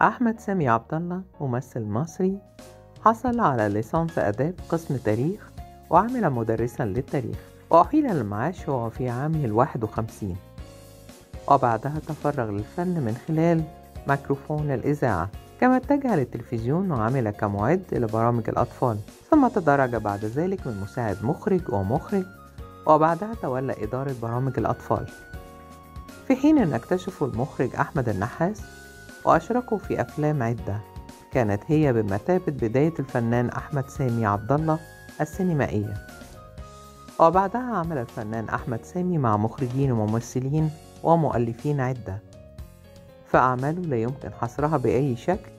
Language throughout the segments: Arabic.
أحمد سامي عبد الله ممثل مصري، حصل على ليسانس آداب قسم تاريخ، وعمل مدرسا للتاريخ، وأحيل للمعاش وهو في عامه 51، وبعدها تفرغ للفن من خلال ميكروفون الإذاعة، كما اتجه للتلفزيون وعمل كمعد لبرامج الأطفال، ثم تدرج بعد ذلك من مساعد مخرج ومخرج، وبعدها تولى إدارة برامج الأطفال، في حين أن اكتشفوا المخرج أحمد النحاس وأشركوا في أفلام عدة كانت هي بمثابة بداية الفنان أحمد سامي عبد الله السينمائية. وبعدها عمل الفنان أحمد سامي مع مخرجين وممثلين ومؤلفين عدة، فأعماله لا يمكن حصرها بأي شكل،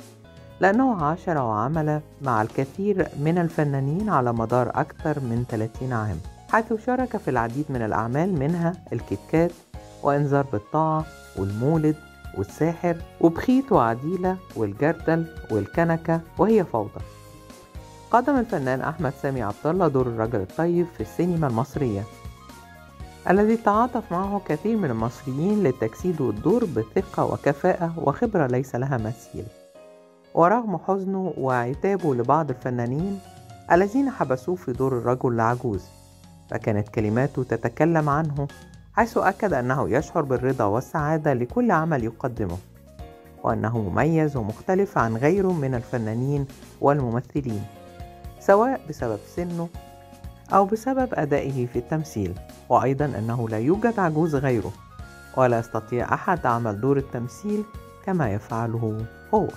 لأنه عاشر وعمل مع الكثير من الفنانين على مدار أكثر من 30 عام، حيث شارك في العديد من الأعمال، منها الكيت-كات وإنذار بالطاعة والمولد والساحر وبخيت وعديلة والجردل والكنكة وهي فوضى. قدم الفنان أحمد سامي عبد الله دور الرجل الطيب في السينما المصرية، الذي تعاطف معه كثير من المصريين لتجسيد الدور بثقة وكفاءة وخبرة ليس لها مثيل. ورغم حزنه وعتابه لبعض الفنانين الذين حبسوه في دور الرجل العجوز، فكانت كلماته تتكلم عنه، حيث أكد أنه يشعر بالرضا والسعادة لكل عمل يقدمه، وأنه مميز ومختلف عن غيره من الفنانين والممثلين، سواء بسبب سنه أو بسبب أدائه في التمثيل، وأيضا أنه لا يوجد عجوز غيره، ولا يستطيع أحد عمل دور التمثيل كما يفعله هو.